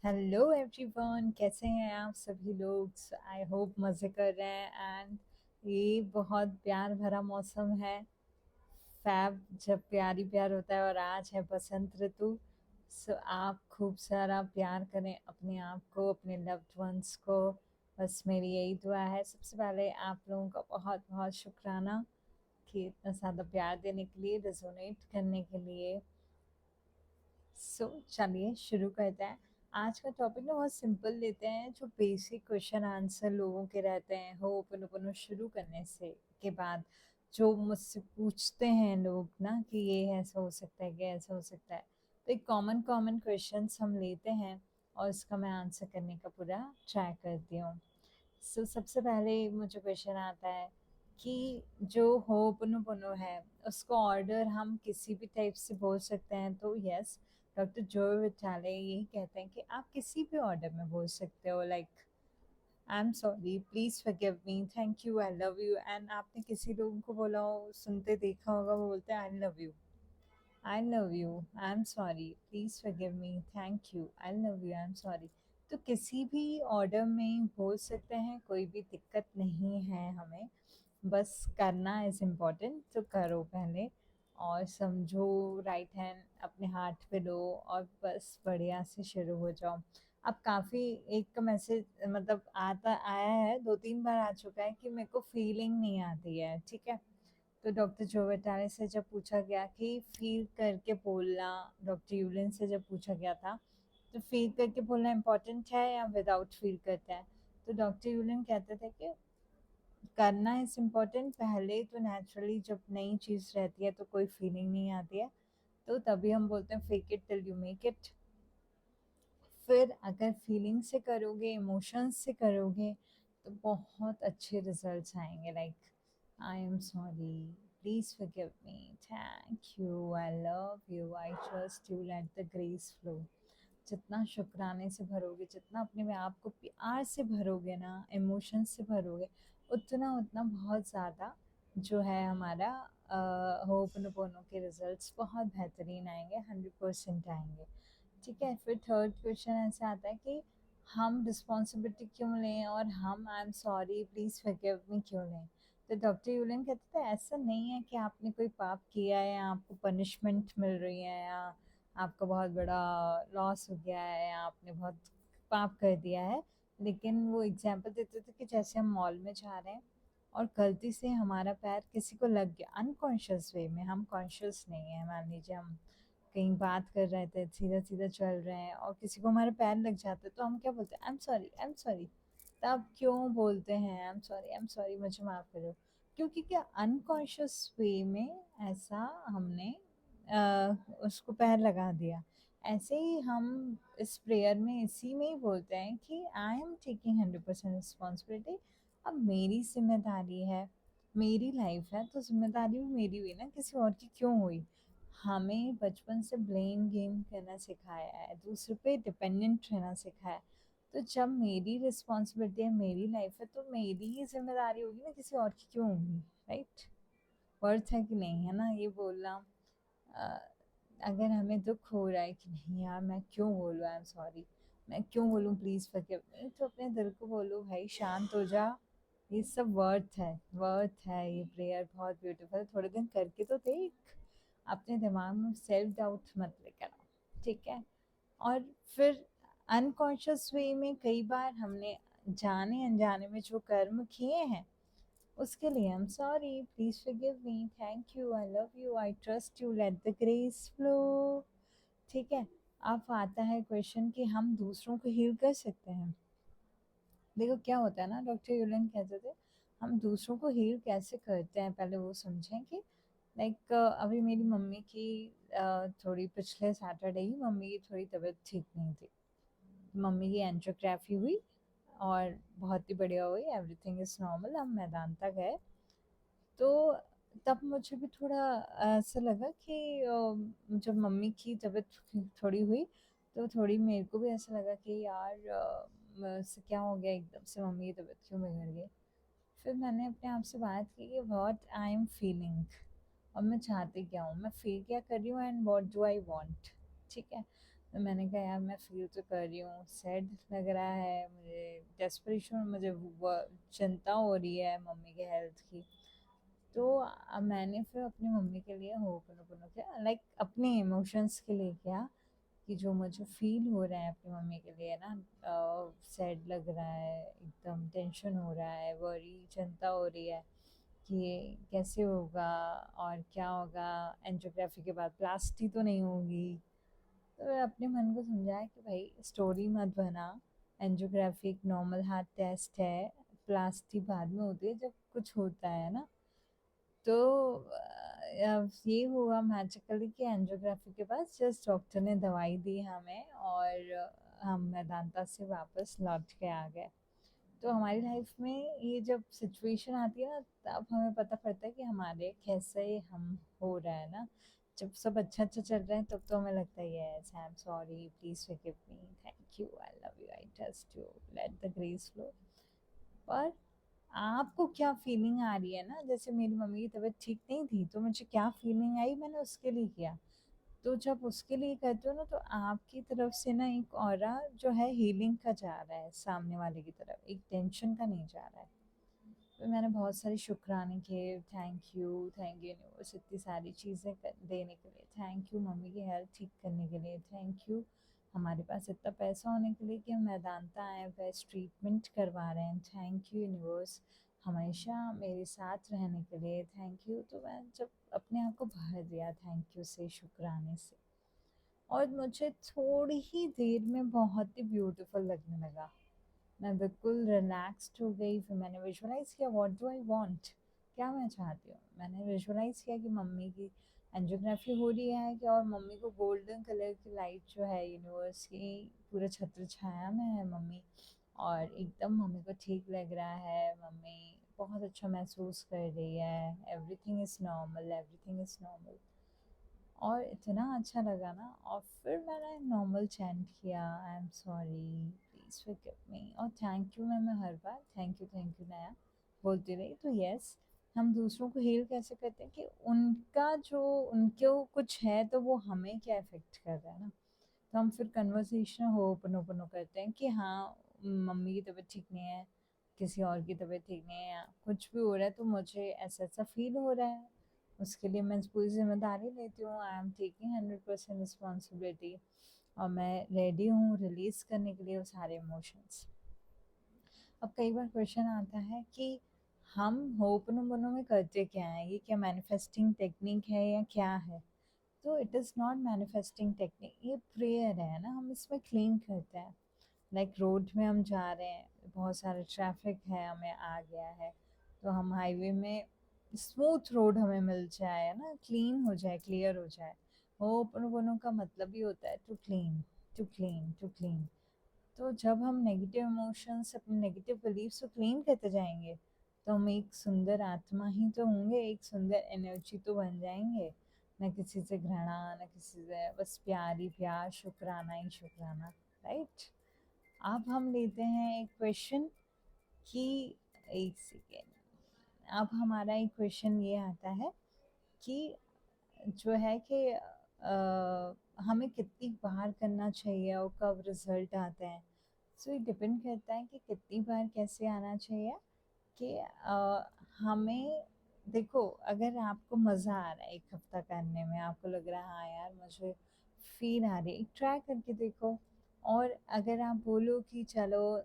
Hello everyone, कैसे हैं आप सभी लोग। आई होप मज़े कर रहे हैं। एंड ये बहुत प्यार भरा मौसम है। फैब जब प्यार ही प्यार होता है और आज है बसंत ऋतु। सो आप खूब सारा प्यार करें अपने आप को, अपने लव्ड वंस को। बस मेरी यही दुआ है। सबसे पहले आप लोगों का बहुत बहुत शुक्राना कि इतना ज़्यादा प्यार देने के लिए, रेजोनेट करने के लिए। चलिए शुरू करते हैं। आज का टॉपिक ना बहुत सिंपल लेते हैं। जो बेसिक क्वेश्चन आंसर लोगों के रहते हैं होपनोपनो शुरू करने से के बाद, जो मुझसे पूछते हैं लोग ना कि ये ऐसा हो सकता है, क्या ऐसा हो सकता है। तो एक कॉमन कॉमन क्वेश्चंस हम लेते हैं और उसका मैं आंसर करने का पूरा ट्राई करती हूँ। सबसे पहले मुझे क्वेश्चन आता है कि जो होपनोपनो है उसको ऑर्डर हम किसी भी टाइप से बोल सकते हैं। तो यस, डॉक्टर जो विटाले यही कहते हैं कि आप किसी भी ऑर्डर में बोल सकते हो। Like I am sorry, please forgive me, thank you, I love you. And आपने किसी लोगों को बोला हो, सुनते देखा होगा, वो बोलते हैं I love you, I love you, I am sorry, please forgive me, thank you, I love you, I am sorry. तो किसी भी ऑर्डर में बोल सकते हैं, कोई भी दिक्कत नहीं है हमें। बस करना इज इम्पोर्टेंट, तो करो पहले। और समझो, राइट हैंड अपने हाथ पे लो और बस बढ़िया से शुरू हो जाओ। अब काफ़ी एक का मैसेज मतलब आता आया है, 2-3 बार आ चुका है कि मेरे को फीलिंग नहीं आती है। ठीक है, तो डॉक्टर जोवेटारे से जब पूछा गया कि फील करके बोलना, डॉक्टर यूलिन से जब पूछा गया था तो फील करके बोलना इम्पोर्टेंट है या विदाउट फील करते हैं। तो डॉक्टर यूलिन कहते थे कि करना इज इम्पोर्टेंट पहले। तो नेचुरली जब नई चीज़ रहती है तो कोई फीलिंग नहीं आती है, तो तभी हम बोलते हैं fake it till you make it. फिर अगर फीलिंग से करोगे, इमोशंस से करोगे, तो बहुत अच्छे रिजल्ट्स आएंगे। Like I am sorry, please forgive me, thank you, I love you, I trust you, let the grace flow. जितना शुक्राने से भरोगे, जितना अपने में आपको प्यार से भरोगे ना, इमोशंस से भरोगे, उतना उतना बहुत ज़्यादा जो है हमारा होपनोपोनो के रिजल्ट्स बहुत बेहतरीन आएंगे, 100% आएंगे। ठीक है, फिर थर्ड क्वेश्चन ऐसा आता है कि हम रिस्पॉन्सिबिलिटी क्यों लें और हम I am sorry please forgive me क्यों लें। तो डॉक्टर यूलिन कहते थे ऐसा नहीं है कि आपने कोई पाप किया है या आपको पनिशमेंट मिल रही है या आपका बहुत बड़ा लॉस हो गया है या आपने बहुत पाप कर दिया है। लेकिन वो एग्जाम्पल देते थे कि जैसे हम मॉल में जा रहे हैं और गलती से हमारा पैर किसी को लग गया अनकॉन्शियस वे में, हम कॉन्शियस नहीं है, मान लीजिए हम कहीं बात कर रहे थे, सीधा सीधा चल रहे हैं और किसी को हमारे पैर लग जाते, तो हम क्या बोलते हैं, I am sorry, I am sorry. तब क्यों बोलते हैं I am sorry, I am sorry, मुझे माफ़ करो? क्योंकि क्या अनकॉन्शियस वे में ऐसा हमने उसको पैर लगा दिया। ऐसे ही हम इस प्रेयर में इसी में ही बोलते हैं कि आई एम टेकिंग 100% रिस्पॉन्सिबिलिटी। अब मेरी जिम्मेदारी है, मेरी लाइफ है, तो जिम्मेदारी भी मेरी हुई ना, किसी और की क्यों हुई। हमें बचपन से ब्लेम गेम करना सिखाया है, दूसरे पे डिपेंडेंट रहना सिखाया है। तो जब मेरी रिस्पॉन्सिबिलिटी है, मेरी लाइफ है, तो मेरी ही जिम्मेदारी होगी ना, किसी और की क्यों होगी। राइट, वर्थ है कि नहीं, है ना ये बोलना। अ, अगर हमें दुख हो रहा है कि नहीं यार मैं क्यों बोलूँ आई एम सॉरी, मैं क्यों बोलूँ प्लीज़ फॉरगिव मी, तो अपने दिल को बोलो भाई शांत हो जा। ये सब वर्थ है, वर्थ है। ये प्रेयर बहुत ब्यूटीफुल, थोड़े दिन करके तो देख। अपने दिमाग में सेल्फ डाउट मत लेकर आओ, ठीक है। और फिर अनकॉन्शियस वे में कई बार हमने जाने अनजाने में जो कर्म किए हैं, उसके लिए I am sorry, please forgive me, thank you, I love you, I trust you, let the grace flow. ठीक है, अब आता है क्वेश्चन कि हम दूसरों को हील कर सकते हैं। देखो क्या होता है ना, डॉक्टर यूलन कहते थे हम दूसरों को हील कैसे करते हैं, पहले वो समझें कि लाइक अभी मेरी मम्मी की थोड़ी पिछले सैटरडे ही मम्मी की थोड़ी तबीयत ठीक नहीं थी। मम्मी की एंजियोग्राफी हुई और बहुत ही बढ़िया हुई, एवरीथिंग इज़ नॉर्मल। हम मैदान गए तो तब मुझे भी थोड़ा ऐसा लगा कि जब मम्मी की तबीयत थोड़ी हुई तो थोड़ी मेरे को भी ऐसा लगा कि यार से क्या हो गया, एकदम से मम्मी की तबीयत क्यों बिगड़ गई। फिर मैंने अपने आप से बात की कि व्हाट आई एम फीलिंग, और मैं चाहती क्या हूँ, मैं फील क्या कर रही हूँ, and what do I want. ठीक है, तो मैंने कहा यार मैं फ़ील तो कर रही हूँ, सैड लग रहा है मुझे, डेस्परेशन, मुझे चिंता हो रही है मम्मी के हेल्थ की। तो मैंने फिर अपनी मम्मी के लिए होपनोपोनो किया, लाइक अपने इमोशंस के लिए किया, कि जो मुझे फील हो रहा है अपनी मम्मी के लिए ना, सैड लग रहा है, एकदम टेंशन हो रहा है, वरी चिंता हो रही है कि ये कैसे होगा और क्या होगा, एंजियोग्राफी के बाद प्लास्टी तो नहीं होगी। तो मैंने अपने मन को समझाया कि भाई स्टोरी मत बना, एंजियोग्राफी एक नॉर्मल हार्ट टेस्ट है, प्लास्टी बाद में होती है जब कुछ होता है ना। तो ये हुआ मैजिकली कि एंजियोग्राफी के बाद जस्ट डॉक्टर ने दवाई दी हमें, और हम मेदांता से वापस लौट के आ गए। तो हमारी लाइफ में ये जब सिचुएशन आती है ना, तब हमें पता पड़ता है कि हमारे कैसे हम हो रहा है ना। जब सब अच्छा अच्छा चल रहा है तब तो हमें लगता है yes I am sorry, please forgive me, thank you, I love you, I trust you, let the grace flow. पर आपको क्या फीलिंग आ रही है ना, जैसे मेरी मम्मी की तबीयत ठीक नहीं थी तो मुझे क्या फीलिंग आई, मैंने उसके लिए किया। तो जब उसके लिए करते हो ना, तो आपकी तरफ से ना एक ऑरा जो है हीलिंग का जा रहा है सामने वाले की तरफ, एक टेंशन का नहीं जा रहा है। तो मैंने बहुत सारे शुक्राने किए, थैंक यू यूनिवर्स, इतनी सारी चीज़ें देने के लिए, थैंक यू मम्मी की हेल्थ ठीक करने के लिए, थैंक यू हमारे पास इतना पैसा होने के लिए कि हम मैदानता आए, बेस्ट ट्रीटमेंट करवा रहे हैं, थैंक यू यूनिवर्स हमेशा मेरे साथ रहने के लिए, थैंक यू। तो मैं जब अपने आप को भर दिया थैंक यू से, शुक्राने से, और मुझे थोड़ी ही देर में बहुत ही ब्यूटीफुल लगने लगा। मैं बिल्कुल रिलैक्स्ड हो गई। फिर मैंने विजुअलाइज किया व्हाट डू आई वांट, क्या मैं चाहती हूँ। मैंने विजुअलाइज किया कि मम्मी की एंजियोग्राफी हो रही है कि, और मम्मी को गोल्डन कलर की लाइट जो है यूनिवर्स की पूरे छत्र छाया में है मम्मी, और एकदम मम्मी को ठीक लग रहा है, मम्मी बहुत अच्छा महसूस कर रही है, everything is normal, everything is normal. और इतना अच्छा लगा ना, और फिर मैंने नॉर्मल चैंट किया, I am sorry, please forgive me, और थैंक यू मैं हर बार थैंक यू नया बोलती रही। तो यस, हम दूसरों को हील कैसे करते हैं कि उनका जो उनके कुछ है तो वो हमें क्या इफ़ेक्ट कर रहा है ना। तो हम फिर कन्वर्सेशन हो ओपन ओपन करते हैं कि हाँ मम्मी की तबीयत ठीक नहीं है, किसी और की तबीयत ठीक नहीं है, या कुछ भी हो रहा है तो मुझे ऐसा ऐसा फील हो रहा है, उसके लिए मैं पूरी जिम्मेदारी लेती हूँ, आई एम टेकिंग 100% रिस्पॉन्सिबिलिटी, और मैं रेडी हूँ रिलीज करने के लिए वो सारे इमोशंस। अब कई बार क्वेश्चन आता है कि हम होपनोपोनो में करते क्या है, ये क्या मैनिफेस्टिंग टेक्निक है या क्या है। तो it is not manifesting technique, ये प्रेयर है ना, हम इसमें क्लीन करते हैं। लाइक रोड में हम जा रहे हैं, बहुत सारा ट्रैफिक है, हमें आ गया है, तो हम हाईवे में स्मूथ रोड हमें मिल जाए ना, क्लीन हो जाए, क्लियर हो जाए। होपनोपोनो का मतलब ही होता है to clean, to clean, to clean. तो जब हम नेगेटिव इमोशंस, अपने नेगेटिव बिलीव्स को क्लीन करते जाएंगे, तो हम एक सुंदर आत्मा ही तो होंगे, एक सुंदर एनर्जी तो बन जाएंगे। न किसी से घृणा, न किसी से, बस प्यार ही प्यार, शुक्राना ही शुक्राना, राइट। अब हम लेते हैं एक क्वेश्चन कि, एक सेकेंड, अब हमारा एक क्वेश्चन ये आता है कि जो है कि हमें कितनी बार करना चाहिए और कब रिजल्ट आता है। सो ये डिपेंड करता है कि कितनी बार कैसे आना चाहिए, कि हमें, देखो अगर आपको मज़ा आ रहा है एक हफ्ता करने में, आपको लग रहा है हाँ यार मुझे फील आ रही है, ट्राई करके देखो। और अगर आप बोलो कि चलो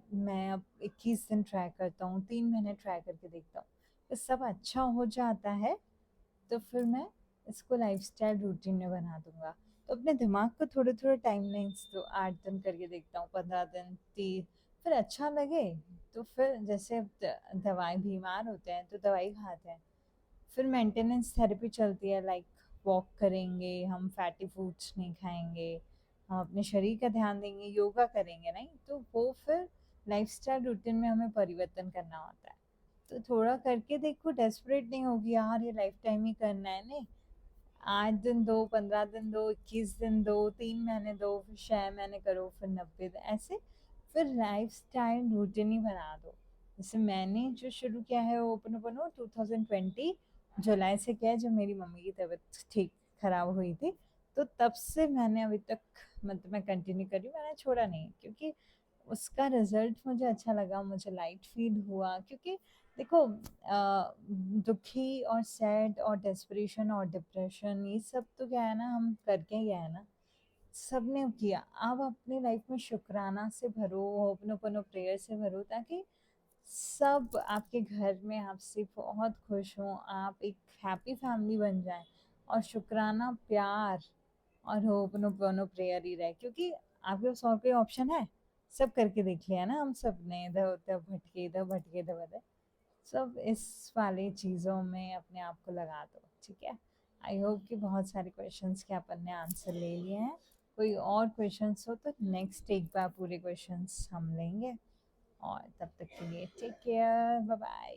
मैं अब 21 दिन ट्राई करता हूँ, 3 महीने ट्राई करके देखता हूँ, तो सब अच्छा हो जाता है, तो फिर मैं इसको लाइफस्टाइल रूटीन में बना दूंगा। तो अपने दिमाग को थोड़े थोड़े टाइमलाइंस दो, 8 दिन करके देखता हूँ, 15 दिन, 30, फिर अच्छा लगे तो फिर जैसे दवाई, बीमार होते हैं तो दवाई खाते हैं, फिर मेंटेनेंस थेरेपी चलती है, लाइक वॉक करेंगे हम, फैटी फूड्स नहीं खाएंगे, हम अपने शरीर का ध्यान देंगे, योगा करेंगे, नहीं तो वो फिर लाइफस्टाइल रूटीन में हमें परिवर्तन करना होता है। तो थोड़ा करके देखो, डेस्परेट नहीं होगी यार ये लाइफ टाइम ही करना है, नहीं, 8 दिन दो, 15 दिन दो, 21 दिन दो, 3 महीने दो, फिर 6 महीने करो, फिर 90 दिन, ऐसे फिर लाइफ स्टाइल रूटीन ही बना दो। जैसे मैंने जो शुरू किया है ओपन ओपन 2020 जुलाई से किया है, जब मेरी मम्मी की तबीयत ठीक खराब हुई थी, तो तब से मैंने अभी तक मतलब मैं कंटिन्यू करी, मैंने छोड़ा नहीं क्योंकि उसका रिजल्ट मुझे अच्छा लगा, मुझे लाइट फील हुआ। क्योंकि देखो दुखी और सैड और डेस्परेशन और डिप्रेशन ये सब तो क्या है ना, हम करके गए हैं ना, सबने किया। आप अपनी लाइफ में शुक्राना से भरो, होपनोपनो प्रेयर से भरो, ताकि सब आपके घर में आपसे बहुत खुश हों, आप एक हैप्पी फैमिली बन जाए। और शुक्राना, प्यार और होपनोपनो प्रेयर ही रहे, क्योंकि आपके पास और कोई ऑप्शन है? सब करके देख लिया ना हम सब ने, इधर उधर भटके, इधर भटके, इधर उधर। सब इस वाली चीज़ों में अपने आप को लगा दो, ठीक है। आई होप कि बहुत सारे क्वेश्चंस के अपन ने आंसर ले लिए हैं। कोई और क्वेश्चंस हो तो नेक्स्ट एक बार पूरे क्वेश्चंस हम लेंगे। और तब तक के लिए टेक केयर, बाय बाय।